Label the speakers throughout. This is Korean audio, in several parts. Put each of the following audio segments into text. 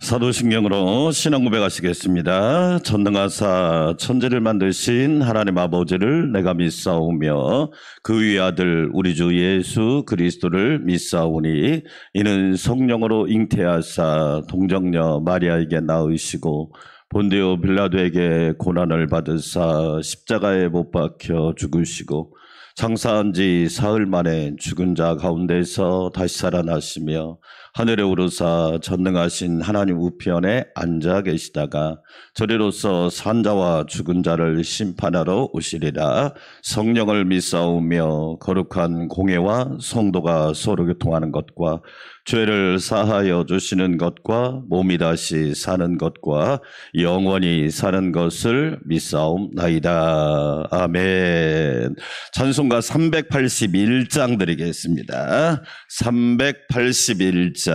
Speaker 1: 사도신경으로 신앙 고백하시겠습니다. 전능하사 천지를 만드신 하나님 아버지를 내가 믿사오며 그 위의 아들 우리 주 예수 그리스도를 믿사오니 이는 성령으로 잉태하사 동정녀 마리아에게 낳으시고 본디오 빌라도에게 고난을 받으사 십자가에 못 박혀 죽으시고 장사한 지 사흘 만에 죽은 자 가운데서 다시 살아나시며 하늘에 오르사 전능하신 하나님 우편에 앉아 계시다가 저리로서 산자와 죽은 자를 심판하러 오시리라. 성령을 믿사오며 거룩한 공회와 성도가 서로 교통하는 것과 죄를 사하여 주시는 것과 몸이 다시 사는 것과 영원히 사는 것을 믿사옵나이다. 아멘. 찬송가 381장 드리겠습니다. 381장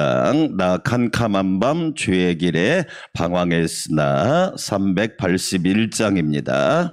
Speaker 1: 나 캄캄한 밤 죄의 길에 방황했으나 381장입니다.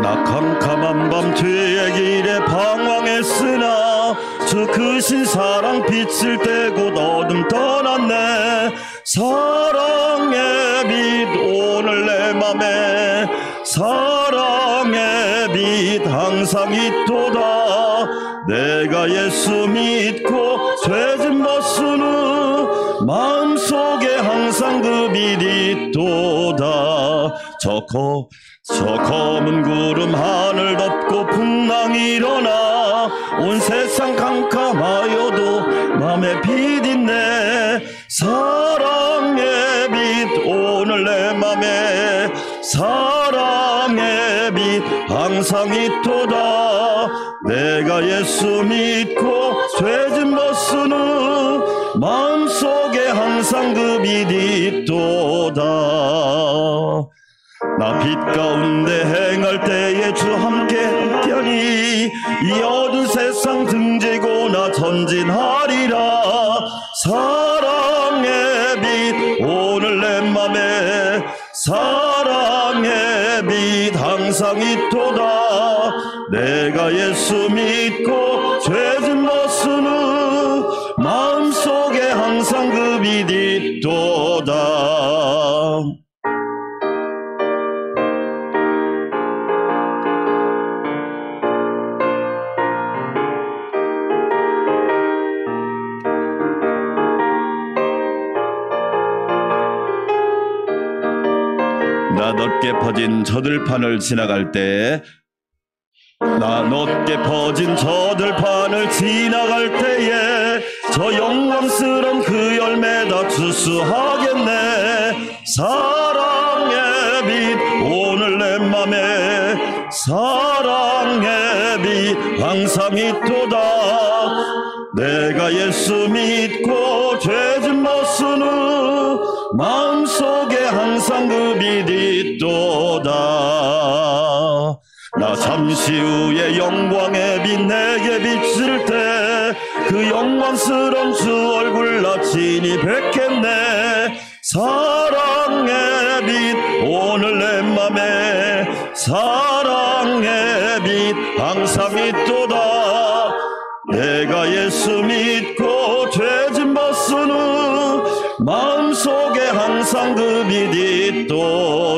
Speaker 1: 나 캄캄한 밤 죄의 길에 방황했으나 주 크신 사랑 빛을 떼고 어둠 떠났네. 사랑의 빛 오늘 내 맘에 사랑의 빛 항상 있도다. 내가 예수 믿고 죄짐 벗은 후 마음속에 항상 그 빛 있도다. 저 검은 구름 하늘 덮고 풍랑이 일어나 온 세상 캄캄하여도 맘에 빛 있네. 사랑의 빛 오늘 내 맘에 사랑의 빛 항상 있도다. 내가 예수 믿고 죄짐 벗은 후 마음속에 항상 그 빛 있도다. 나 빛 가운데 행할 때에 주 함께하니 이 어두운 세상 등지고 나 전진하리라. 사랑의 빛 오늘 내 맘에 사랑의 빛 항상 있도다. 내가 예수 믿고 죄짐 벗은 후 마음속에 항상 그 빛 있도다. 나 넓게 퍼진 저 들판을 지나갈 때 나 넓게 퍼진 저 들판을 지나갈 때에 저 영광스러운 그 열매 다 추수하겠네. 사랑의 빛 오늘 내 맘에 사랑의 빛 항상 있도다. 내가 예수 믿고 죄짐 벗은 후 마음속에 항상 그 빛 있도다. 나 잠시 후에 영광의 빛 내게 비칠 때 그 영광스러운 주 얼굴 나 친히 뵙겠네. 사랑의 빛 오늘 내 맘에 사랑의 빛 항상 있도다. 내가 예수 믿고 죄짐 벗은 후 마음속에 항상 그 빛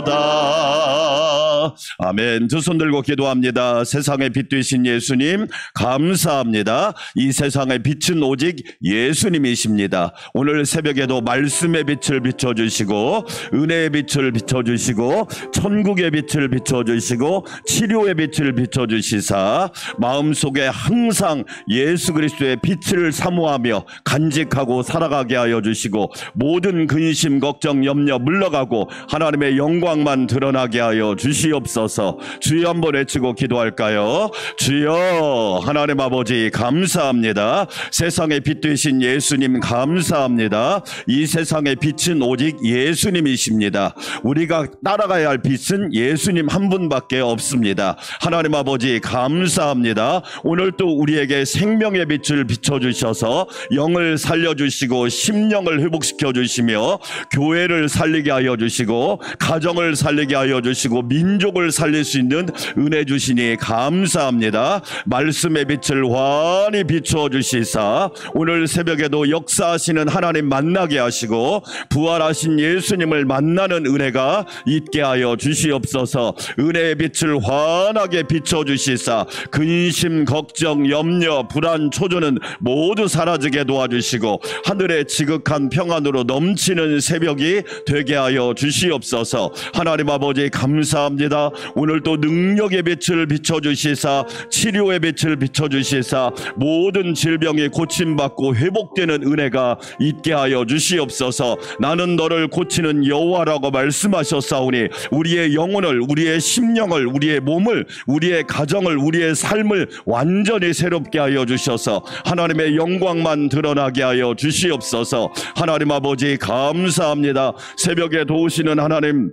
Speaker 1: 있도다. 아멘. 두 손 들고 기도합니다. 세상의 빛 되신 예수님 감사합니다. 이 세상의 빛은 오직 예수님이십니다. 오늘 새벽에도 말씀의 빛을 비춰주시고 은혜의 빛을 비춰주시고 천국의 빛을 비춰주시고 치료의 빛을 비춰주시사 마음속에 항상 예수 그리스도의 빛을 사모하며 간직하고 살아가게 하여 주시고 모든 근심 걱정 염려 물러가고 하나님의 영광만 드러나게 하여 주시옵소서. 주여 한번 외치고 기도할까요? 주여 하나님 아버지 감사합니다. 세상의 빛 되신 예수님 감사합니다. 이 세상의 빛은 오직 예수님이십니다. 우리가 따라가야 할 빛은 예수님 한 분밖에 없습니다. 하나님 아버지 감사합니다. 오늘 또 우리에게 생명의 빛을 비춰주셔서 영을 살려주시고 심령을 회복시켜 주시며 교회를 살리게 하여 주시고 가정을 살리게 하여 주시고 민족 민족을 살릴 수 있는 은혜 주시니 감사합니다. 말씀의 빛을 환히 비추어 주시사 오늘 새벽에도 역사하시는 하나님 만나게 하시고 부활하신 예수님을 만나는 은혜가 있게 하여 주시옵소서. 은혜의 빛을 환하게 비춰 주시사 근심, 걱정, 염려, 불안, 초조는 모두 사라지게 도와주시고 하늘의 지극한 평안으로 넘치는 새벽이 되게 하여 주시옵소서. 하나님 아버지 감사합니다. 오늘 또 능력의 빛을 비춰주시사 치료의 빛을 비춰주시사 모든 질병이 고침받고 회복되는 은혜가 있게 하여 주시옵소서. 나는 너를 고치는 여호와라고 말씀하셨사오니 우리의 영혼을, 우리의 심령을, 우리의 몸을, 우리의 가정을, 우리의 삶을 완전히 새롭게 하여 주셔서 하나님의 영광만 드러나게 하여 주시옵소서. 하나님 아버지 감사합니다. 새벽에 도우시는 하나님,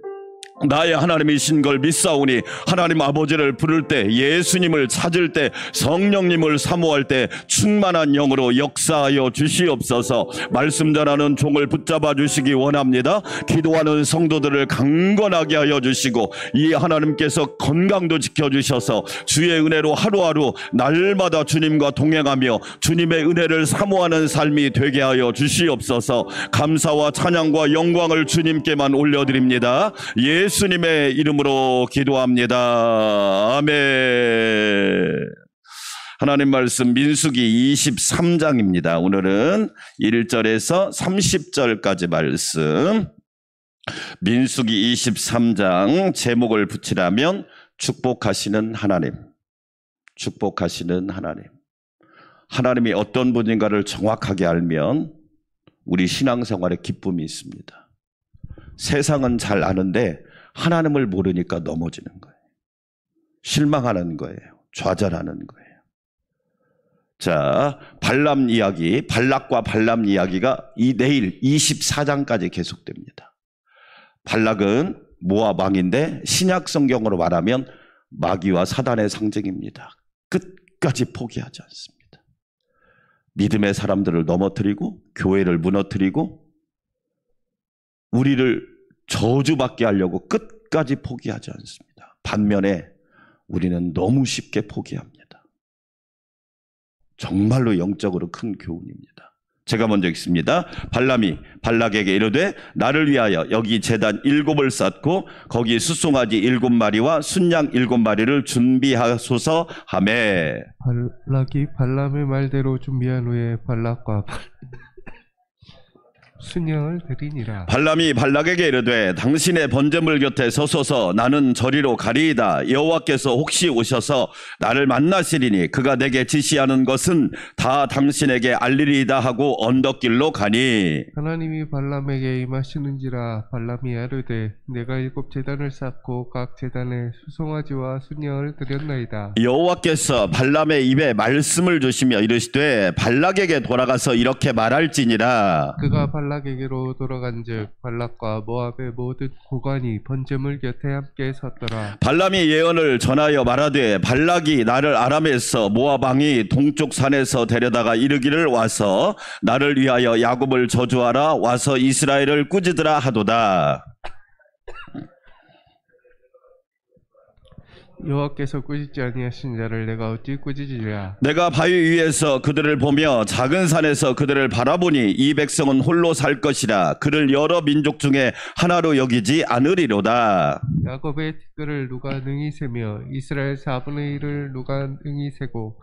Speaker 1: 나의 하나님이신 걸 믿사오니 하나님 아버지를 부를 때, 예수님을 찾을 때, 성령님을 사모할 때 충만한 영으로 역사하여 주시옵소서. 말씀 전하는 종을 붙잡아 주시기 원합니다. 기도하는 성도들을 강건하게 하여 주시고 이 하나님께서 건강도 지켜주셔서 주의 은혜로 하루하루 날마다 주님과 동행하며 주님의 은혜를 사모하는 삶이 되게 하여 주시옵소서. 감사와 찬양과 영광을 주님께만 올려드립니다. 예수님의 이름으로 기도합니다. 아멘. 하나님 말씀 민수기 23장입니다. 오늘은 1절에서 30절까지 말씀. 민수기 23장 제목을 붙이라면 축복하시는 하나님. 축복하시는 하나님. 하나님이 어떤 분인가를 정확하게 알면 우리 신앙생활에 기쁨이 있습니다. 세상은 잘 아는데 하나님을 모르니까 넘어지는 거예요. 실망하는 거예요. 좌절하는 거예요. 자, 발람 이야기, 발락과 발람 이야기가 내일 24장까지 계속됩니다. 발락은 모압 왕인데 신약 성경으로 말하면 마귀와 사단의 상징입니다. 끝까지 포기하지 않습니다. 믿음의 사람들을 넘어뜨리고 교회를 무너뜨리고 우리를 저주받게 하려고 끝까지 포기하지 않습니다. 반면에 우리는 너무 쉽게 포기합니다. 정말로 영적으로 큰 교훈입니다. 제가 먼저 읽습니다. 발람이 발락에게 이르되 나를 위하여 여기 제단 7을 쌓고 거기 숫송아지 7마리와 순양 7마리를 준비하소서 하매.
Speaker 2: 발락이 발람의 말대로 준비한 후에 발락과 순양을 드리니라.
Speaker 1: 발람이 발락에게 이르되 당신의 번제물 곁에 서소서 나는 저리로 가리이다. 여호와께서 혹시 오셔서 나를 만나시리니 그가 내게 지시하는 것은 다 당신에게 알리리이다 하고 언덕길로 가니.
Speaker 2: 하나님이 발람에게 임하시는지라. 발람이 아뢰되 내가 7제단을 쌓고 각 제단에 수송아지와 순양을 드렸나이다.
Speaker 1: 여호와께서 발람의 입에 말씀을 주시며 이르시되 발락에게 돌아가서 이렇게 말할지니라.
Speaker 2: 그가 발락에게로 돌아간즉 발락과 모압의 모든 고관이 번제물 곁에 함께 섰더라.
Speaker 1: 발람이 예언을 전하여 말하되 발락이 나를 아람에서 모압 왕이 동쪽 산에서 데려다가 이르기를 와서 나를 위하여 야곱을 저주하라. 와서 이스라엘을 꾸짖으라 하도다.
Speaker 2: 여호와께서 꾸짖지 아니하신 자를 내가 어찌 꾸짖으랴.
Speaker 1: 내가 바위 위에서 그들을 보며 작은 산에서 그들을 바라보니 이 백성은 홀로 살 것이라. 그를 여러 민족 중에 하나로 여기지 않으리로다.
Speaker 2: 야곱의 티끌을 누가 능히 세며 이스라엘 4분의 1을 누가 능히 세고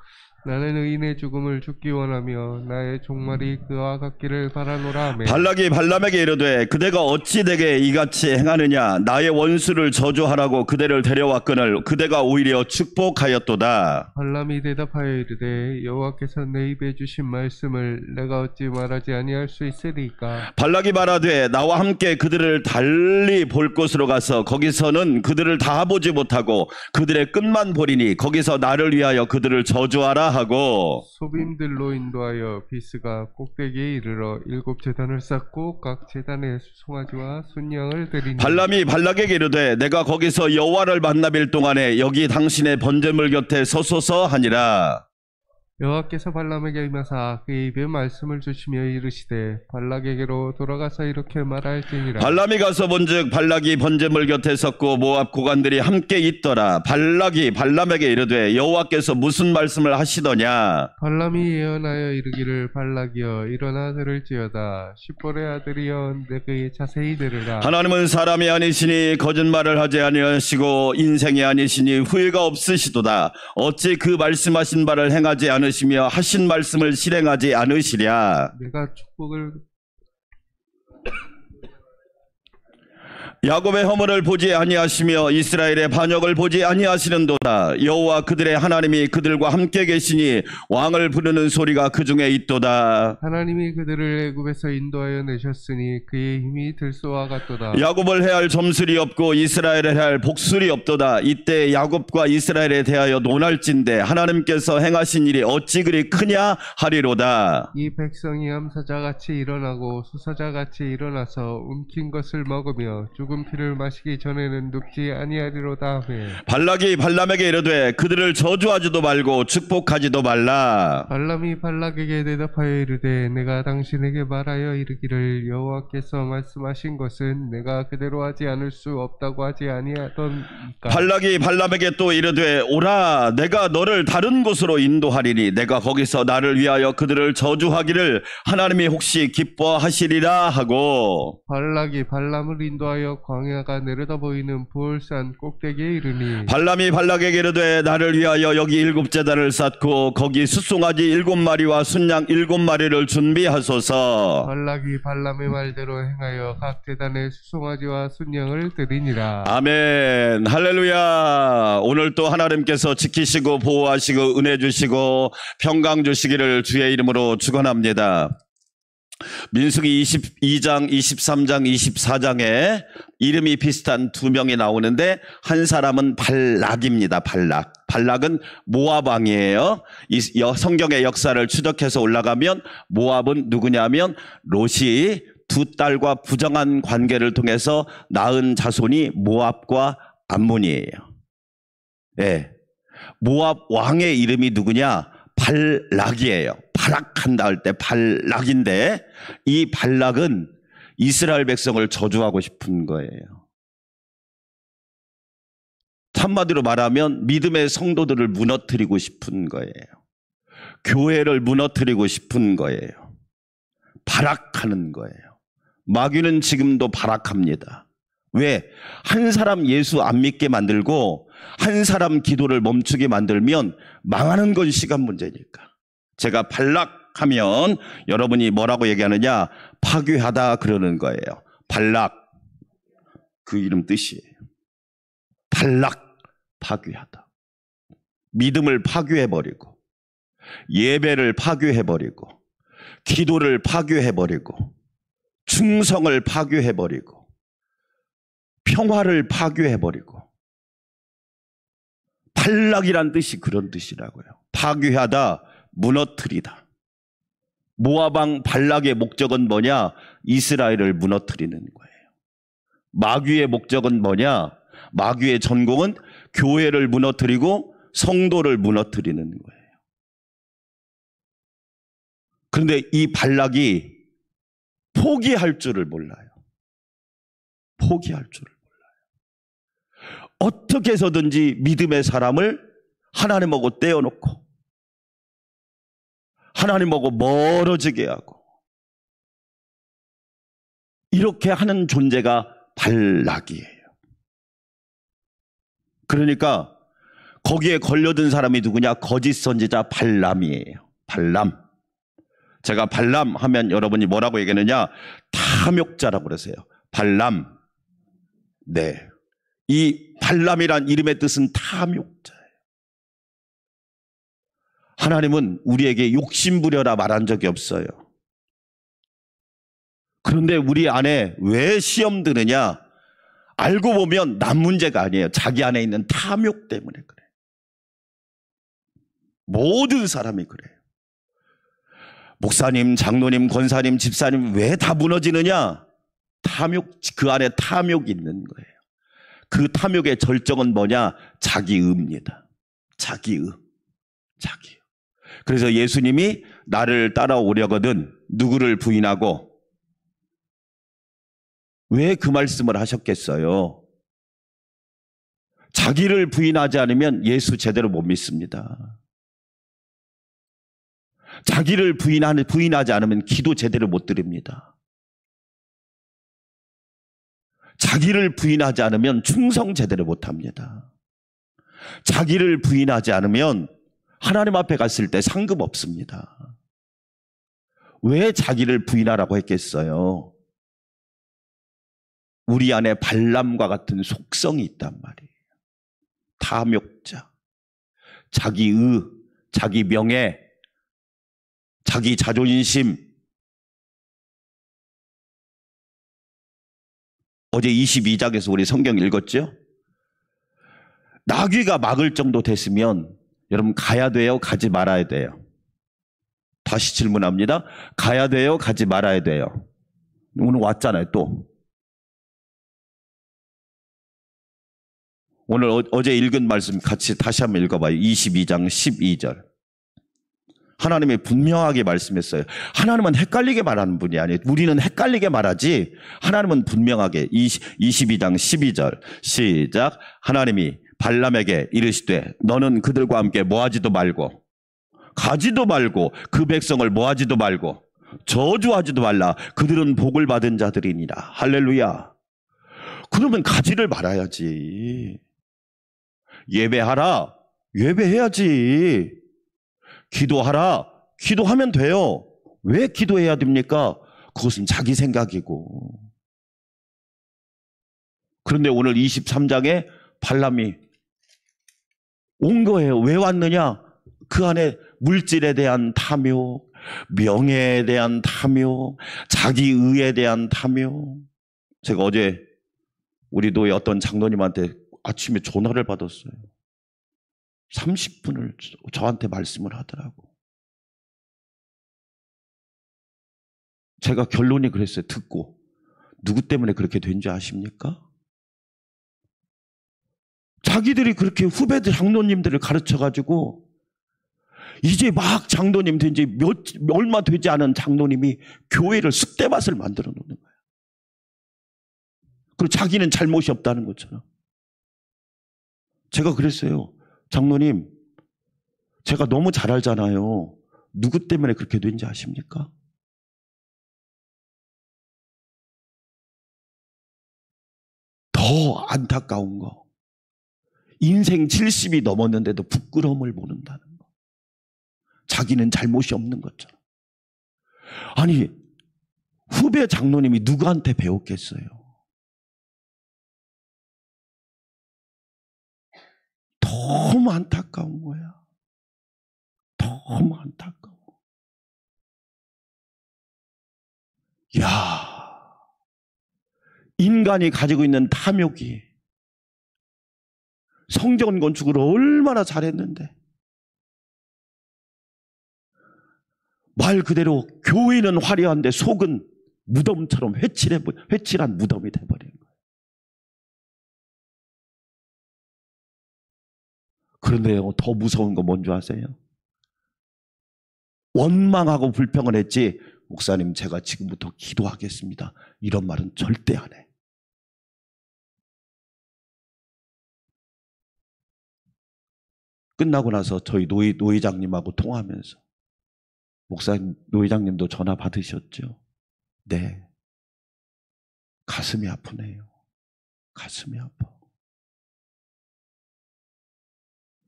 Speaker 2: 나는 의인의 죽음을 죽기 원하며 나의 종말이 그와 같기를 바라노라 하매.
Speaker 1: 발락이 발람에게 이르되 그대가 어찌 내게 이같이 행하느냐. 나의 원수를 저주하라고 그대를 데려왔거늘 그대가 오히려 축복하였도다.
Speaker 2: 발람이 대답하여 이르되 여호와께서 내 입에 주신 말씀을 내가 어찌 말하지 아니할 수 있으리까.
Speaker 1: 발락이 말하되 나와 함께 그들을 달리 볼 곳으로 가서 거기서는 그들을 다 보지 못하고 그들의 끝만 보리니 거기서 나를 위하여 그들을 저주하라 하고.
Speaker 2: 소빔들로 인도하여 비스가 꼭대기에 이르러 7제단을 쌓고 각 제단에 수송아지와 순양을 드리니.
Speaker 1: 발람이 발락에게 이르되 내가 거기서 여호와를 만나뵐 동안에 여기 당신의 번제물 곁에 서소서 하니라.
Speaker 2: 여호와께서 발람에게 임하사 그의 입에 말씀을 주시며 이르시되 발락에게로 돌아가서 이렇게 말할지니라.
Speaker 1: 발람이 가서 본즉 발락이 번제물 곁에 섰고 모압 고관들이 함께 있더라. 발락이 발람에게 이르되 여호와께서 무슨 말씀을 하시더냐.
Speaker 2: 발람이 예언하여 이르기를 발락이여 일어나 들을지어다. 십볼의 아들이여 내게 자세히 들으라.
Speaker 1: 하나님은 사람이 아니시니 거짓말을 하지 아니하시고 인생이 아니시니 후회가 없으시도다. 어찌 그 말씀하신 바를 행하지 않으시며 하신 말씀을 실행하지 않으시랴.
Speaker 2: 내가 축복을
Speaker 1: 야곱의 허물을 보지 아니하시며 이스라엘의 반역을 보지 아니하시는도다. 여호와 그들의 하나님이 그들과 함께 계시니 왕을 부르는 소리가 그 중에 있도다.
Speaker 2: 하나님이 그들을 애굽에서 인도하여 내셨으니 그의 힘이 들소와 같도다.
Speaker 1: 야곱을 해할 점술이 없고 이스라엘을 해할 복술이 없도다. 이때 야곱과 이스라엘에 대하여 논할진대 하나님께서 행하신 일이 어찌 그리 크냐 하리로다.
Speaker 2: 이 백성이 암사자같이 일어나고 수사자같이 일어나서 움킨 것을 먹으며 죽은 피를 마시기 전에는 눕지 아니하리로다 하매
Speaker 1: 발락이 발람에게 이르되 그들을 저주하지도 말고 축복하지도 말라.
Speaker 2: 발람이 발락에게 대답하여 이르되 내가 당신에게 말하여 이르기를 여호와께서 말씀하신 것은 내가 그대로 하지 않을 수 없다고 하지 아니하던가.
Speaker 1: 발락이 발람에게 또 이르되 오라 내가 너를 다른 곳으로 인도하리니 내가 거기서 나를 위하여 그들을 저주하기를 하나님이 혹시 기뻐하시리라 하고.
Speaker 2: 발락이 발람을 인도하여 광야가 내려다 보이는 부올산 꼭대기에 이르니
Speaker 1: 발람이 발락에게 이르되 나를 위하여 여기 7제단을 쌓고 거기 숫송아지 7마리와 순양 7마리를 준비하소서.
Speaker 2: 발락이 발람의 말대로 행하여 각 제단에 수송아지와 순양을 드리니라.
Speaker 1: 아멘. 할렐루야. 오늘 또 하나님께서 지키시고 보호하시고 은혜 주시고 평강 주시기를 주의 이름으로 축원합니다. 민수기 22장, 23장, 24장에 이름이 비슷한 두 명이 나오는데 한 사람은 발락입니다. 발락. 발락은 모압 왕이에요. 이 성경의 역사를 추적해서 올라가면 모압은 누구냐면 롯이 두 딸과 부정한 관계를 통해서 낳은 자손이 모압과 암몬이에요. 예. 모압 왕의 이름이 누구냐? 발락이에요. 발락한다 할 때 발락인데 이 발락은 이스라엘 백성을 저주하고 싶은 거예요. 한마디로 말하면 믿음의 성도들을 무너뜨리고 싶은 거예요. 교회를 무너뜨리고 싶은 거예요. 발악하는 거예요. 마귀는 지금도 발악합니다. 왜? 한 사람 예수 안 믿게 만들고 한 사람 기도를 멈추게 만들면 망하는 건 시간 문제니까. 제가 발락하면 여러분이 뭐라고 얘기하느냐? 파괴하다 그러는 거예요. 발락, 그 이름 뜻이에요. 발락, 파괴하다. 믿음을 파괴해버리고 예배를 파괴해버리고 기도를 파괴해버리고 충성을 파괴해버리고 평화를 파괴해버리고. 발락이란 뜻이 그런 뜻이라고요. 파괴하다, 무너뜨리다. 모압왕 발락의 목적은 뭐냐? 이스라엘을 무너뜨리는 거예요. 마귀의 목적은 뭐냐? 마귀의 전공은 교회를 무너뜨리고 성도를 무너뜨리는 거예요. 그런데 이 발락이 포기할 줄을 몰라요. 포기할 줄을 몰라요. 어떻게 해서든지 믿음의 사람을 하나님하고 떼어놓고 하나님하고 멀어지게 하고 이렇게 하는 존재가 발락이에요. 그러니까 거기에 걸려든 사람이 누구냐? 거짓 선지자 발람이에요. 발람. 제가 발람 하면 여러분이 뭐라고 얘기하느냐? 탐욕자라고 그러세요. 발람. 네. 이 발람이란 이름의 뜻은 탐욕자예요. 하나님은 우리에게 욕심부려라 말한 적이 없어요. 그런데 우리 안에 왜 시험 드느냐? 알고 보면 남 문제가 아니에요. 자기 안에 있는 탐욕 때문에 그래요. 모든 사람이 그래요. 목사님, 장로님, 권사님, 집사님 왜 다 무너지느냐? 탐욕, 그 안에 탐욕이 있는 거예요. 그 탐욕의 절정은 뭐냐? 자기의입니다. 자기의. 자기의. 그래서 예수님이 나를 따라오려거든 누구를 부인하고, 왜 그 말씀을 하셨겠어요? 자기를 부인하지 않으면 예수 제대로 못 믿습니다. 자기를 부인하지 않으면 기도 제대로 못 드립니다. 자기를 부인하지 않으면 충성 제대로 못 합니다. 자기를 부인하지 않으면 하나님 앞에 갔을 때 상급 없습니다. 왜 자기를 부인하라고 했겠어요? 우리 안에 발람과 같은 속성이 있단 말이에요. 탐욕자, 자기의, 자기 명예, 자기 자존심. 어제 22장에서 우리 성경 읽었죠? 나귀가 막을 정도 됐으면 여러분 가야 돼요? 가지 말아야 돼요? 다시 질문합니다. 가야 돼요? 가지 말아야 돼요? 오늘 왔잖아요, 또. 오늘 어제 읽은 말씀 같이 다시 한번 읽어봐요. 22장 12절. 하나님이 분명하게 말씀했어요. 하나님은 헷갈리게 말하는 분이 아니에요. 우리는 헷갈리게 말하지, 하나님은 분명하게. 22장 12절 시작. 하나님이 발람에게 이르시되 너는 그들과 함께 모하지도 말고 가지도 말고 그 백성을 모하지도 말고 저주하지도 말라. 그들은 복을 받은 자들이니라. 할렐루야. 그러면 가지를 말아야지. 예배하라. 예배해야지. 기도하라. 기도하면 돼요. 왜 기도해야 됩니까? 그것은 자기 생각이고. 그런데 오늘 23장에 발람이 온 거예요. 왜 왔느냐? 그 안에 물질에 대한 탐욕, 명예에 대한 탐욕, 자기의에 대한 탐욕. 제가 어제 우리 노예 어떤 장로님한테 아침에 전화를 받았어요. 30분을 저한테 말씀을 하더라고. 제가 결론이 그랬어요. 듣고. 누구 때문에 그렇게 된 줄 아십니까? 자기들이 그렇게 후배들 장로님들을 가르쳐가지고 이제 막 장로님 된 지 얼마 되지 않은 장로님이 교회를 쑥대밭을 만들어 놓는 거예요. 그리고 자기는 잘못이 없다는 것처럼. 제가 그랬어요. 장로님, 제가 너무 잘 알잖아요. 누구 때문에 그렇게 된지 아십니까? 더 안타까운 거. 인생 70이 넘었는데도 부끄러움을 모른다는 거. 자기는 잘못이 없는 것처럼. 아니, 후배 장로님이 누구한테 배웠겠어요? 너무 안타까운 거야. 너무 안타까워. 야, 인간이 가지고 있는 탐욕이 성전 건축을 얼마나 잘했는데 말 그대로 교회는 화려한데 속은 무덤처럼 회칠한 무덤이 돼버린 거예요. 그런데요, 더 무서운 거 뭔지 아세요? 원망하고 불평을 했지, 목사님 제가 지금부터 기도하겠습니다, 이런 말은 절대 안 해. 끝나고 나서 저희 노회장님하고 통화하면서, 목사님, 노회장님도 전화 받으셨죠? 네. 가슴이 아프네요. 가슴이 아파.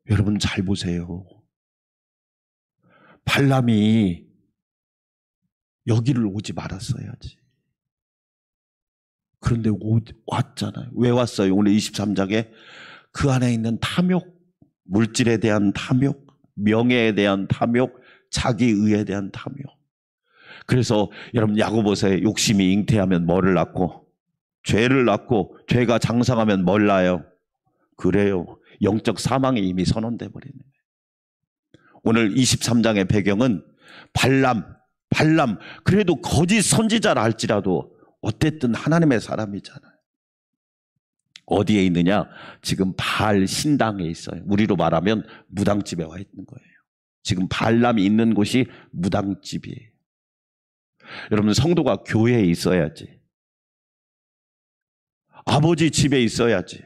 Speaker 1: 여러분 잘 보세요. 발람이 여기를 오지 말았어야지. 그런데 왔잖아요. 왜 왔어요? 오늘 23장에 그 안에 있는 탐욕, 물질에 대한 탐욕, 명예에 대한 탐욕, 자기의에 대한 탐욕. 그래서 여러분 야고보서에 욕심이 잉태하면 뭐를 낳고, 죄를 낳고, 죄가 장성하면 뭘 낳아요? 그래요. 영적 사망이 이미 선언돼 버리는 거예요. 오늘 23장의 배경은 발람. 그래도 거짓 선지자라 할지라도 어쨌든 하나님의 사람이잖아요. 어디에 있느냐? 지금 바알 신당에 있어요. 우리로 말하면 무당집에 와 있는 거예요. 지금 발람이 있는 곳이 무당집이에요. 여러분, 성도가 교회에 있어야지. 아버지 집에 있어야지.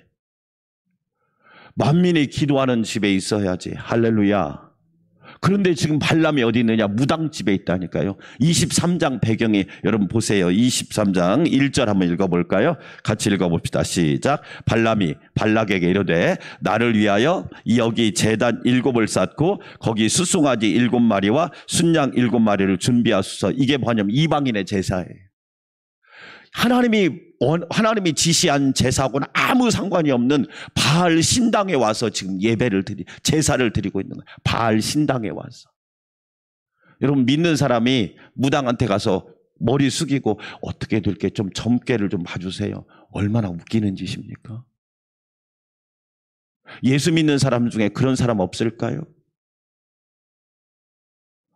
Speaker 1: 만민이 기도하는 집에 있어야지. 할렐루야. 그런데 지금 발람이 어디 있느냐? 무당집에 있다니까요. 23장 배경이 여러분 보세요. 23장 1절 한번 읽어볼까요? 같이 읽어봅시다. 시작. 발람이 발락에게 이르되 나를 위하여 여기 제단 7을 쌓고 거기 수송아지 7마리와 순양 7마리를 준비하소서. 이게 뭐냐면 이방인의 제사예요. 하나님이 지시한 제사하고는 아무 상관이 없는 바알 신당에 와서 지금 제사를 드리고 있는 거예요. 바알 신당에 와서. 여러분, 믿는 사람이 무당한테 가서 머리 숙이고 어떻게 될게 좀 점괘를 좀 봐주세요. 얼마나 웃기는 짓입니까? 예수 믿는 사람 중에 그런 사람 없을까요?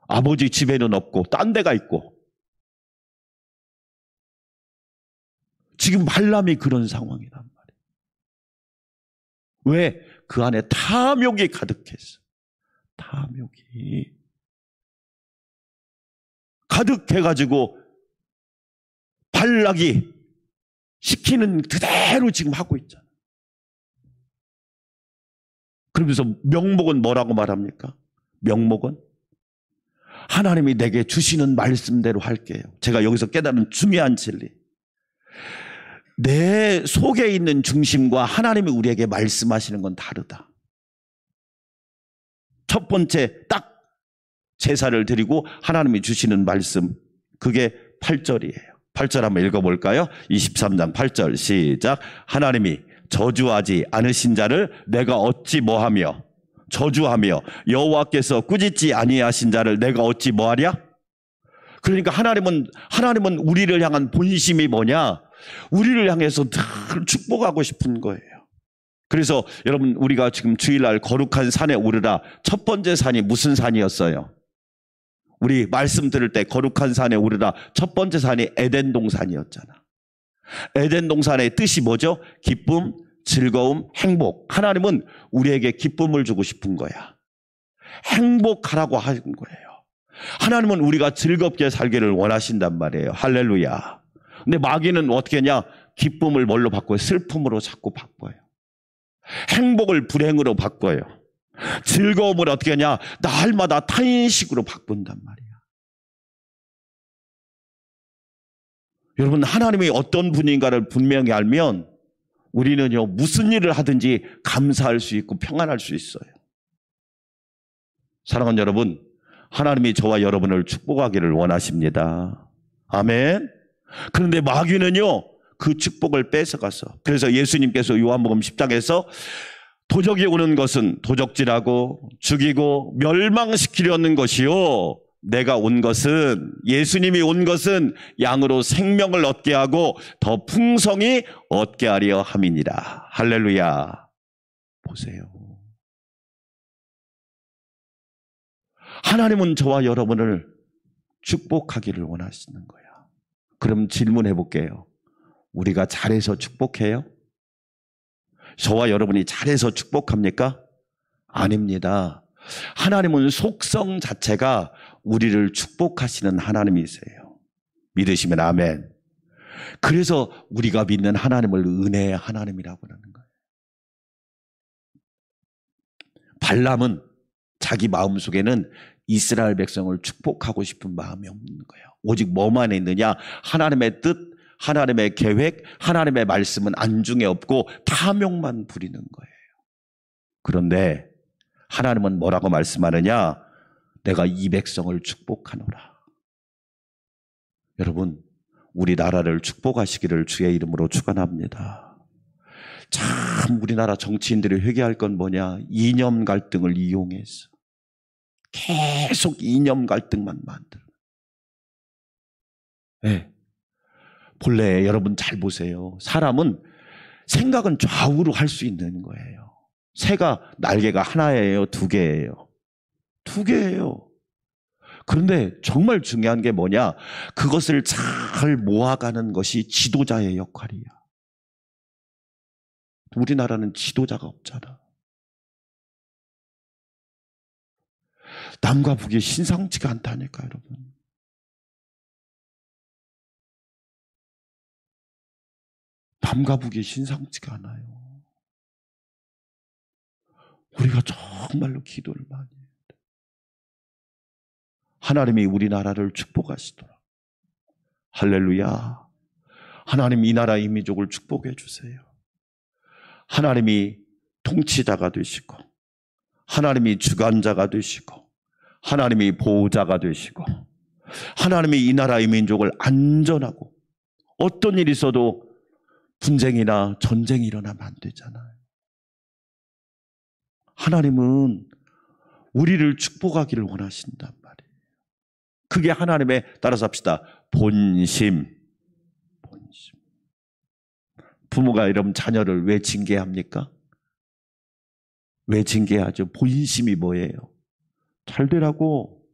Speaker 1: 아버지 집에는 없고 딴 데가 있고. 지금 발람이 그런 상황이란 말이에요. 왜? 그 안에 탐욕이 가득했어. 탐욕이 가득해가지고 발락이 시키는 그대로 지금 하고 있잖아. 그러면서 명목은 뭐라고 말합니까? 명목은 하나님이 내게 주시는 말씀대로 할게요. 제가 여기서 깨달은 중요한 진리. 내 속에 있는 중심과 하나님이 우리에게 말씀하시는 건 다르다. 첫 번째 딱 제사를 드리고 하나님이 주시는 말씀, 그게 8절이에요. 8절 한번 읽어볼까요? 23장 8절 시작. 하나님이 저주하지 않으신 자를 내가 어찌 뭐하며 저주하며 여호와께서 꾸짖지 아니하신 자를 내가 어찌 뭐하랴? 그러니까 하나님은 우리를 향한 본심이 뭐냐? 우리를 향해서 늘 축복하고 싶은 거예요. 그래서 여러분, 우리가 지금 주일날 거룩한 산에 오르라. 첫 번째 산이 무슨 산이었어요? 우리 말씀 들을 때 거룩한 산에 오르라. 첫 번째 산이 에덴 동산이었잖아. 에덴 동산의 뜻이 뭐죠? 기쁨, 즐거움, 행복. 하나님은 우리에게 기쁨을 주고 싶은 거야. 행복하라고 하는 거예요. 하나님은 우리가 즐겁게 살기를 원하신단 말이에요. 할렐루야. 근데 마귀는 어떻게 하냐? 기쁨을 뭘로 바꿔요? 슬픔으로 자꾸 바꿔요. 행복을 불행으로 바꿔요. 즐거움을 어떻게 하냐? 날마다 타인식으로 바꾼단 말이야. 여러분, 하나님이 어떤 분인가를 분명히 알면 우리는요, 무슨 일을 하든지 감사할 수 있고 평안할 수 있어요. 사랑하는 여러분, 하나님이 저와 여러분을 축복하기를 원하십니다. 아멘. 그런데 마귀는요, 그 축복을 뺏어가서, 그래서 예수님께서 요한복음 10장에서 도적이 오는 것은 도적질하고 죽이고 멸망시키려는 것이요, 내가 온 것은, 예수님이 온 것은 양으로 생명을 얻게 하고 더 풍성히 얻게 하려 함이니라. 할렐루야. 보세요. 하나님은 저와 여러분을 축복하기를 원하시는 거야. 그럼 질문해 볼게요. 우리가 잘해서 축복해요? 저와 여러분이 잘해서 축복합니까? 아닙니다. 하나님은 속성 자체가 우리를 축복하시는 하나님이세요. 믿으시면 아멘. 그래서 우리가 믿는 하나님을 은혜의 하나님이라고 하는 거예요. 발람은 자기 마음속에는 이스라엘 백성을 축복하고 싶은 마음이 없는 거예요. 오직 뭐만 있느냐? 하나님의 뜻, 하나님의 계획, 하나님의 말씀은 안중에 없고 탐욕만 부리는 거예요. 그런데 하나님은 뭐라고 말씀하느냐? 내가 이 백성을 축복하노라. 여러분, 우리나라를 축복하시기를 주의 이름으로 축원합니다. 참 우리나라 정치인들이 회개할 건 뭐냐? 이념 갈등을 이용해서 계속 이념 갈등만 만들어. 네. 본래 여러분 잘 보세요. 사람은 생각은 좌우로 할 수 있는 거예요. 새가 날개가 하나예요? 두 개예요? 두 개예요. 그런데 정말 중요한 게 뭐냐? 그것을 잘 모아가는 것이 지도자의 역할이야. 우리나라는 지도자가 없잖아. 남과 북이 심상치가 않다니까, 여러분. 남과 북이 심상치가 않아요. 우리가 정말로 기도를 많이 해야 돼. 하나님이 우리나라를 축복하시더라. 할렐루야. 하나님 이 나라 이 민족을 축복해 주세요. 하나님이 통치자가 되시고, 하나님이 주관자가 되시고, 하나님이 보호자가 되시고, 하나님이 이 나라 이 민족을 안전하고, 어떤 일이 있어도 분쟁이나 전쟁이 일어나면 안 되잖아요. 하나님은 우리를 축복하기를 원하신단 말이에요. 그게 하나님의, 따라서 합시다, 본심. 부모가 이런 자녀를 왜 징계합니까? 왜 징계하죠? 본심이 뭐예요? 잘 되라고.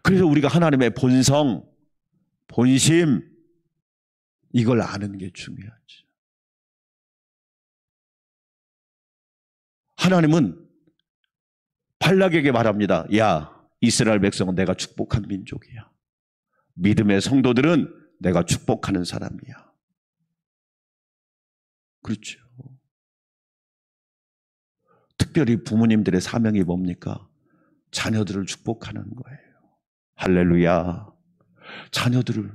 Speaker 1: 그래서 우리가 하나님의 본성, 본심, 이걸 아는 게 중요하죠. 하나님은 발락에게 말합니다. 야, 이스라엘 백성은 내가 축복한 민족이야. 믿음의 성도들은 내가 축복하는 사람이야. 그렇죠. 특별히 부모님들의 사명이 뭡니까? 자녀들을 축복하는 거예요. 할렐루야. 자녀들을.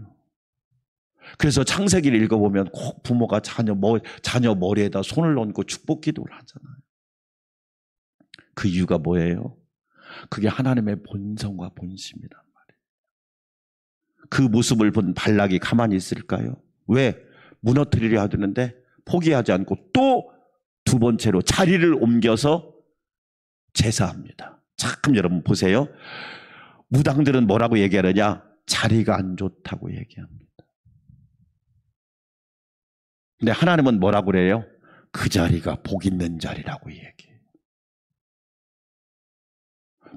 Speaker 1: 그래서 창세기를 읽어보면 꼭 부모가 자녀 머리에다 손을 얹고 축복 기도를 하잖아요. 그 이유가 뭐예요? 그게 하나님의 본성과 본심이란 말이에요. 그 모습을 본 발락이 가만히 있을까요? 왜? 무너뜨리려 하는데 포기하지 않고 또 두 번째로 자리를 옮겨서 제사합니다. 참 여러분 보세요. 무당들은 뭐라고 얘기하느냐? 자리가 안 좋다고 얘기합니다. 근데 하나님은 뭐라고 그래요? 그 자리가 복 있는 자리라고 얘기해요.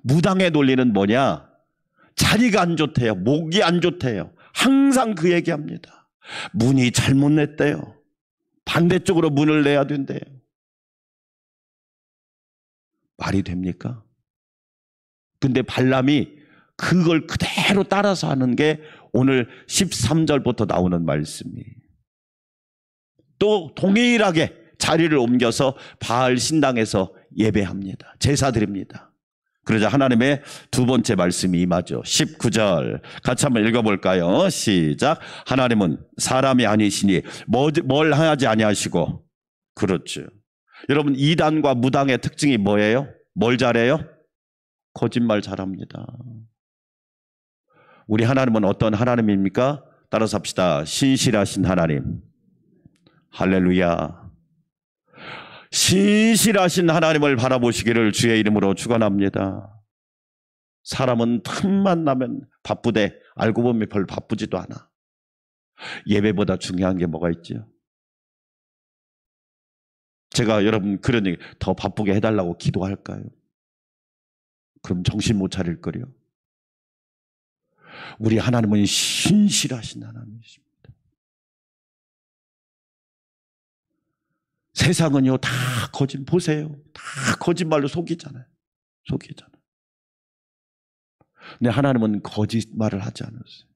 Speaker 1: 무당의 논리는 뭐냐? 자리가 안 좋대요. 목이 안 좋대요. 항상 그 얘기합니다. 문이 잘못 냈대요. 반대쪽으로 문을 내야 된대요. 말이 됩니까? 근데 발람이 그걸 그대로 따라서 하는 게 오늘 13절부터 나오는 말씀이에요. 또 동일하게 자리를 옮겨서 바알 신당에서 예배합니다. 제사 드립니다. 그러자 하나님의 두 번째 말씀이 임하죠. 19절 같이 한번 읽어볼까요? 시작. 하나님은 사람이 아니시니 뭘 하지 아니하시고. 그렇죠. 여러분 이단과 무당의 특징이 뭐예요? 뭘 잘해요? 거짓말 잘합니다. 우리 하나님은 어떤 하나님입니까? 따라서 합시다. 신실하신 하나님. 할렐루야. 신실하신 하나님을 바라보시기를 주의 이름으로 축원합니다. 사람은 틈만 나면 바쁘대. 알고 보면 별 바쁘지도 않아. 예배보다 중요한 게 뭐가 있죠? 제가 여러분 그런 얘기 더 바쁘게 해달라고 기도할까요? 그럼 정신 못 차릴 거요. 우리 하나님은 신실하신 하나님이십니다. 세상은요 다 보세요. 다 거짓말로 속이잖아요. 근데 하나님은 거짓말을 하지 않으세요.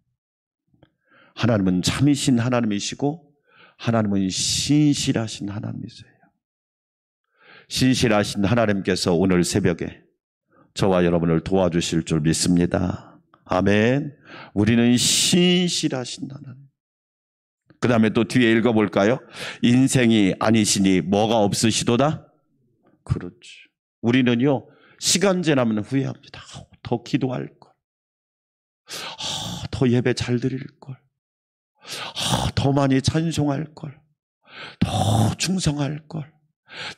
Speaker 1: 하나님은 참이신 하나님이시고 하나님은 신실하신 하나님이세요. 신실하신 하나님께서 오늘 새벽에 저와 여러분을 도와주실 줄 믿습니다. 아멘. 우리는 신실하신 하나님. 그 다음에 또 뒤에 읽어볼까요? 인생이 아니시니 뭐가 없으시도다? 그렇죠. 우리는요 시간 지나면 후회합니다. 더 기도할 걸, 더 예배 잘 드릴 걸, 더 많이 찬송할 걸, 더 충성할 걸,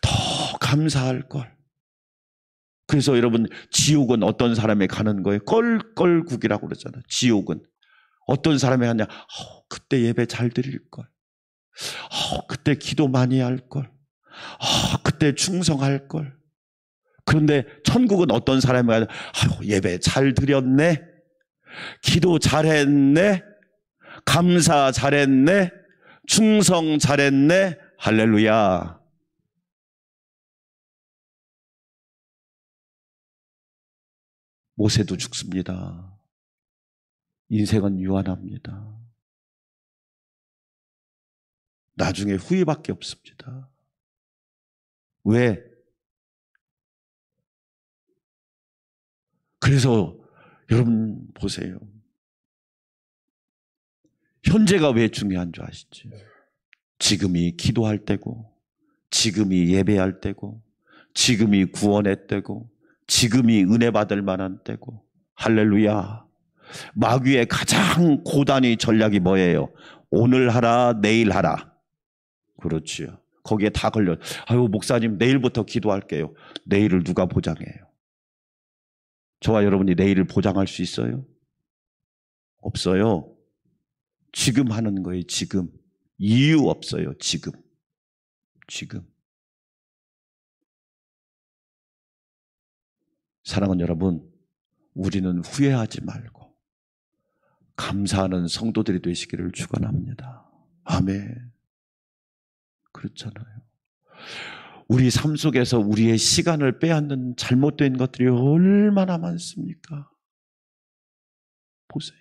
Speaker 1: 더 감사할 걸. 그래서 여러분 지옥은 어떤 사람이 가는 거예요? 껄껄국이라고 그러잖아요. 지옥은 어떤 사람이 하냐? 그때 예배 잘 드릴 걸, 그때 기도 많이 할 걸, 그때 충성할 걸. 그런데 천국은 어떤 사람이 하냐? 예배 잘 드렸네, 기도 잘했네, 감사 잘했네, 충성 잘했네. 할렐루야. 모세도 죽습니다. 인생은 유한합니다. 나중에 후회밖에 없습니다. 왜? 그래서 여러분 보세요. 현재가 왜 중요한 줄 아시죠? 지금이 기도할 때고, 지금이 예배할 때고, 지금이 구원의 때고, 지금이 은혜 받을 만한 때고. 할렐루야. 마귀의 가장 고단위 전략이 뭐예요? 오늘 하라, 내일 하라. 그렇지요. 거기에 다 걸려. 아유, 목사님 내일부터 기도할게요. 내일을 누가 보장해요? 저와 여러분이 내일을 보장할 수 있어요? 없어요. 지금 하는 거예요. 지금. 이유 없어요. 지금. 사랑하는 여러분, 우리는 후회하지 말고 감사하는 성도들이 되시기를 축원합니다. 아멘. 그렇잖아요. 우리 삶 속에서 우리의 시간을 빼앗는 잘못된 것들이 얼마나 많습니까? 보세요.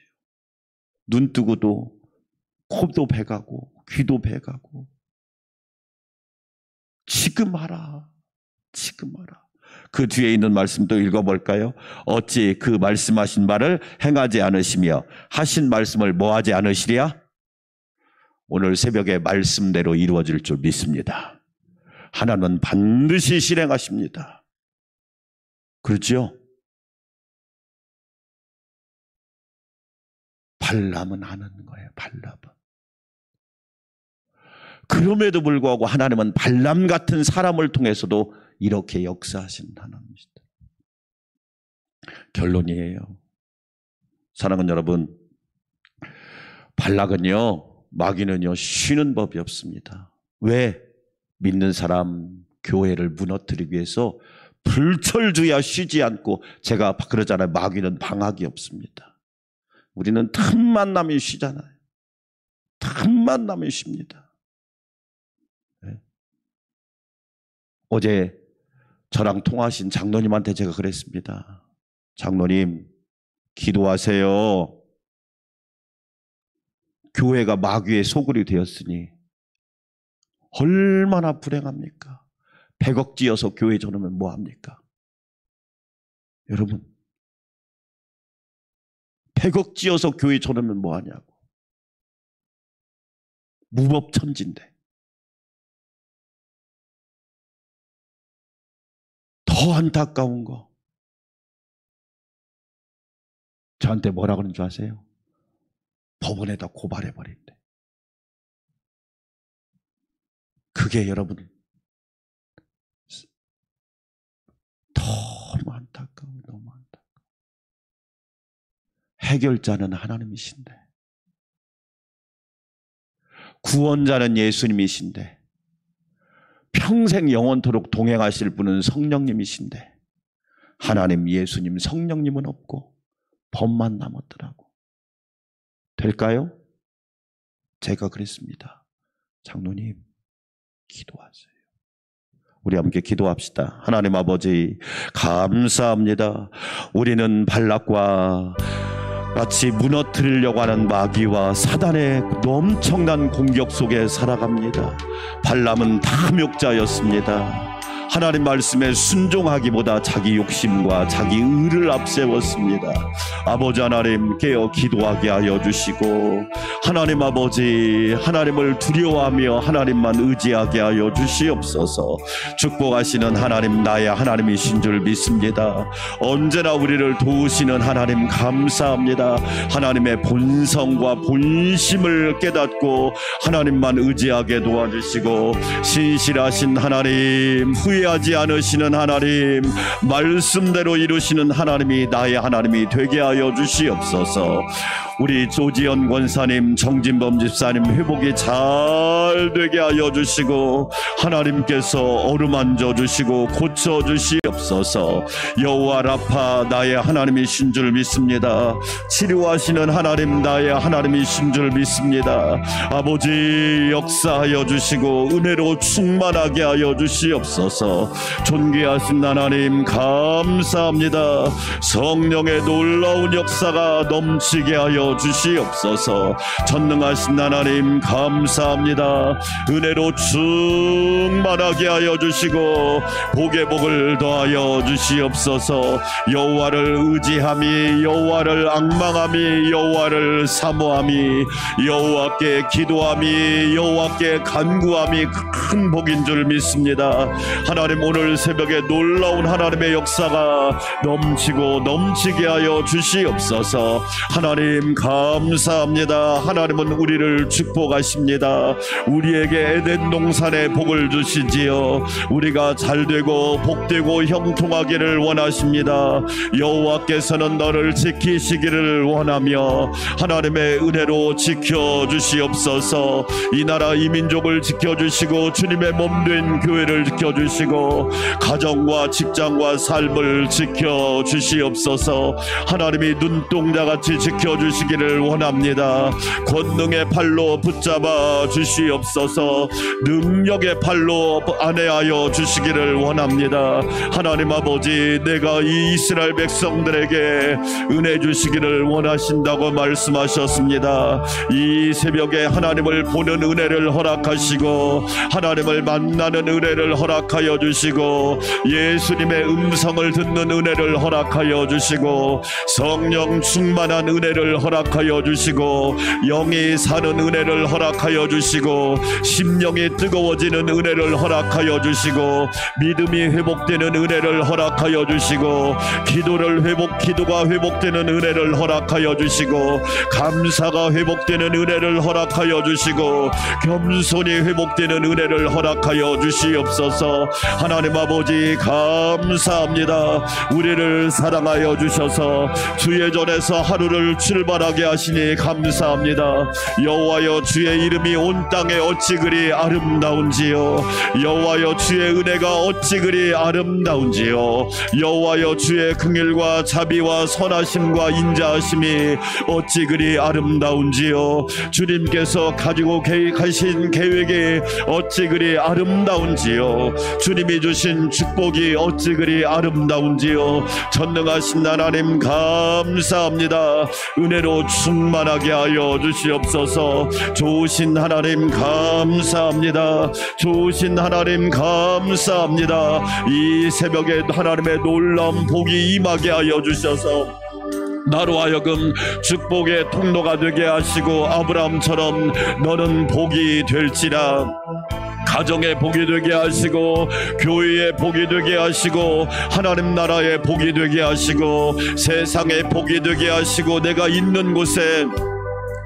Speaker 1: 눈 뜨고도 코도 배가고 귀도 배가고. 지금 하라. 그 뒤에 있는 말씀도 읽어볼까요? 어찌 그 말씀하신 말을 행하지 않으시며 하신 말씀을 뭐하지 않으시랴? 오늘 새벽에 말씀대로 이루어질 줄 믿습니다. 하나님은 반드시 실행하십니다. 그렇죠? 발람은 안 하는 거예요. 발람은. 그럼에도 불구하고 하나님은 발람 같은 사람을 통해서도 이렇게 역사하신 하나님이시다. 결론이에요. 사랑하는 여러분, 발락은요, 마귀는요, 쉬는 법이 없습니다. 왜? 믿는 사람, 교회를 무너뜨리기 위해서 불철주야 쉬지 않고, 제가 그러잖아요. 마귀는 방학이 없습니다. 우리는 틈만 나면 쉬잖아요. 틈만 나면 쉽니다. 네. 어제 저랑 통화하신 장로님한테 제가 그랬습니다. 장로님, 기도하세요. 교회가 마귀의 소굴이 되었으니 얼마나 불행합니까? 100억 지어서 교회 줘놓으면 뭐합니까? 여러분, 100억 지어서 교회 줘놓으면 뭐하냐고. 무법천지인데. 더 안타까운 거, 저한테 뭐라 그러는 줄 아세요? 법원에다 고발해버린대. 그게 여러분 너무 안타까워. 해결자는 하나님이신데, 구원자는 예수님이신데, 평생 영원토록 동행하실 분은 성령님이신데, 하나님, 예수님, 성령님은 없고 법만 남았더라고. 될까요? 제가 그랬습니다. 장로님, 기도하세요. 우리 함께 기도합시다. 하나님 아버지, 감사합니다. 우리는 발락과 마치 무너뜨리려고 하는 마귀와 사단의 엄청난 공격 속에 살아갑니다. 발람은 탐욕자였습니다. 하나님 말씀에 순종하기보다 자기 욕심과 자기 의를 앞세웠습니다. 아버지 하나님, 깨어 기도하게 하여 주시고, 하나님 아버지, 하나님을 두려워하며 하나님만 의지하게 하여 주시옵소서. 축복하시는 하나님, 나의 하나님이신 줄 믿습니다. 언제나 우리를 도우시는 하나님 감사합니다. 하나님의 본성과 본심을 깨닫고 하나님만 의지하게 도와주시고, 신실하신 하나님, 후회하지 않으시는 하나님, 말씀대로 이루시는 하나님이 나의 하나님이 되게 하여 주시옵소서. 우리 조지연 권사님, 정진범 집사님 회복이 잘 되게 하여 주시고, 하나님께서 어루만져 주시고 고쳐 주시옵소서. 여호와 라파, 나의 하나님이신 줄 믿습니다. 치료하시는 하나님, 나의 하나님이신 줄 믿습니다. 아버지, 역사하여 주시고 은혜로 충만하게 하여 주시옵소서. 주시옵소서. 존귀하신 하나님 감사합니다. 성령의 놀라운 역사가 넘치게 하여 주시옵소서. 전능하신 하나님 감사합니다. 은혜로 충만하게 하여 주시고 복에 복을 더하여 주시옵소서. 여호와를 의지함이, 여호와를 앙망함이, 여호와를 사모함이, 여호와께 기도함이, 여호와께 간구함이 큰 복인 줄 믿습니다. 하나님, 오늘 새벽에 놀라운 하나님의 역사가 넘치고 넘치게 하여 주시옵소서. 하나님 감사합니다. 하나님은 우리를 축복하십니다. 우리에게 에덴 동산의 복을 주시지요. 우리가 잘되고 복되고 형통하기를 원하십니다. 여호와께서는 너를 지키시기를 원하며 하나님의 은혜로 지켜주시옵소서. 이 나라 이 민족을 지켜주시고 주님의 몸된 교회를 지켜주시고 가정과 직장과 삶을 지켜주시옵소서. 하나님이 눈동자같이 지켜주시기를 원합니다. 권능의 팔로 붙잡아 주시옵소서. 능력의 팔로 안내하여 주시기를 원합니다. 하나님 아버지, 내가 이 이스라엘 백성들에게 은혜 주시기를 원하신다고 말씀하셨습니다. 이 새벽에 하나님을 보는 은혜를 허락하시고 하나님을 만나는 은혜를 허락하여 주시고 예수님의 음성을 듣는 은혜를 허락하여 주시고 성령 충만한 은혜를 허락하여 주시고 영이 사는 은혜를 허락하여 주시고 심령이 뜨거워지는 은혜를 허락하여 주시고 믿음이 회복되는 은혜를 허락하여 주시고 기도가 회복되는 은혜를 허락하여 주시고 감사가 회복되는 은혜를 허락하여 주시고 겸손이 회복되는 은혜를 허락하여 주시옵소서. 하나님 아버지 감사합니다. 우리를 사랑하여 주셔서 주의 전에서 하루를 출발하게 하시니 감사합니다. 여호와여, 주의 이름이 온 땅에 어찌 그리 아름다운지요. 여호와여, 주의 은혜가 어찌 그리 아름다운지요. 여호와여, 주의 긍휼과 자비와 선하심과 인자하심이 어찌 그리 아름다운지요. 주님께서 가지고 계신 계획이 어찌 그리 아름다운지요. 주님이 주신 축복이 어찌 그리 아름다운지요. 전능하신 하나님 감사합니다. 은혜로 충만하게 하여 주시옵소서. 좋으신 하나님 감사합니다. 좋으신 하나님 감사합니다. 이 새벽에 하나님의 놀라운 복이 임하게 하여 주셔서 나로 하여금 축복의 통로가 되게 하시고 아브라함처럼 너는 복이 될지라. 가정의 복이 되게 하시고 교회의 복이 되게 하시고 하나님 나라의 복이 되게 하시고 세상의 복이 되게 하시고 내가 있는 곳에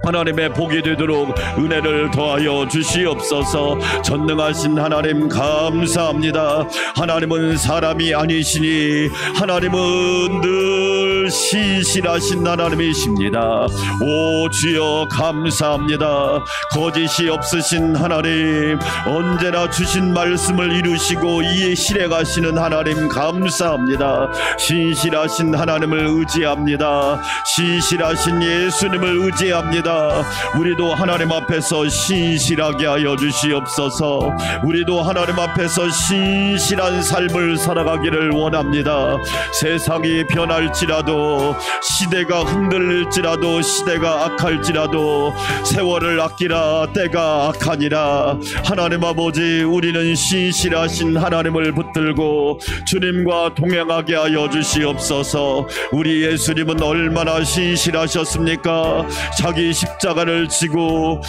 Speaker 1: 하나님의 복이 되도록 은혜를 더하여 주시옵소서. 전능하신 하나님 감사합니다. 하나님은 사람이 아니시니 하나님은 늘 신실하신 하나님이십니다. 오 주여 감사합니다. 거짓이 없으신 하나님, 언제나 주신 말씀을 이루시고 이에 실행하시는 하나님 감사합니다. 신실하신 하나님을 의지합니다. 신실하신 예수님을 의지합니다. 우리도 하나님 앞에서 신실하게 하여 주시옵소서. 우리도 하나님 앞에서 신실한 삶을 살아가기를 원합니다. 세상이 변할지라도, 시대가 흔들릴지라도, 시대가 악할지라도 세월을 아끼라, 때가 악하니라. 하나님 아버지, 우리는 신실하신 하나님을 붙들고 주님과 동행하게 하여 주시옵소서. 우리 예수님은 얼마나 신실하셨습니까? 자기 십자가를 지고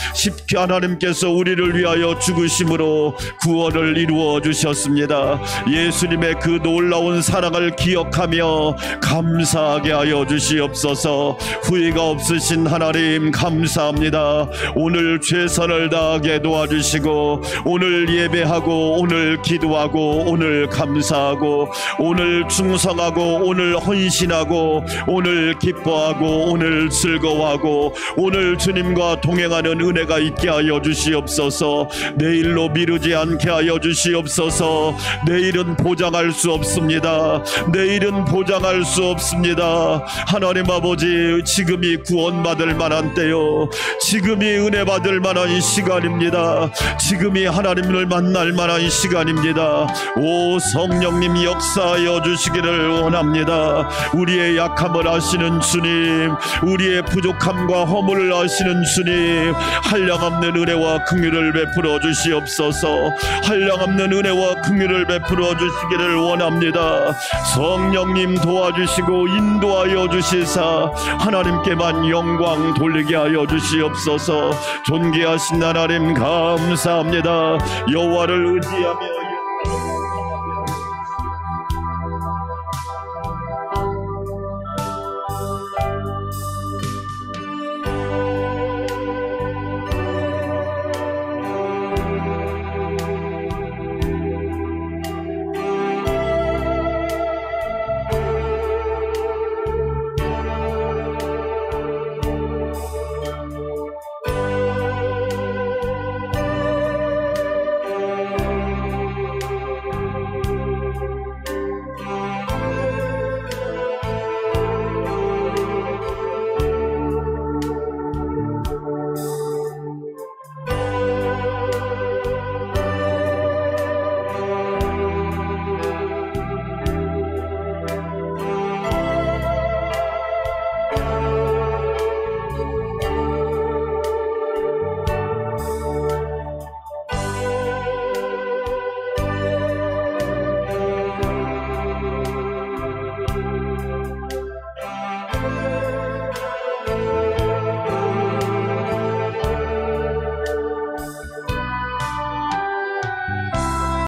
Speaker 1: 하나님께서 우리를 위하여 죽으심으로 구원을 이루어 주셨습니다. 예수님의 그 놀라운 사랑을 기억하며 감사하게 하여 주시옵소서. 후회가 없으신 하나님 감사합니다. 오늘 최선을 다하게 도와주시고 오늘 예배하고 오늘 기도하고 오늘 감사하고 오늘 충성하고 오늘 헌신하고 오늘 기뻐하고 오늘 즐거워하고 오늘 오늘 주님과 동행하는 은혜가 있게 하여 주시옵소서. 내일로 미루지 않게 하여 주시옵소서. 내일은 보장할 수 없습니다. 내일은 보장할 수 없습니다. 하나님 아버지, 지금이 구원받을 만한 때요, 지금이 은혜 받을 만한 시간입니다. 지금이 하나님을 만날 만한 시간입니다. 오 성령님, 역사하여 주시기를 원합니다. 우리의 약함을 아시는 주님, 우리의 부족함과 허물을 아시는 주님, 한량없는 은혜와 긍휼을 베풀어 주시옵소서. 한량없는 은혜와 긍휼을 베풀어 주시기를 원합니다. 성령님 도와주시고 인도하여 주시사 하나님께만 영광 돌리게 하여 주시옵소서. 존귀하신 하나님 감사합니다. 여호와를 의지하며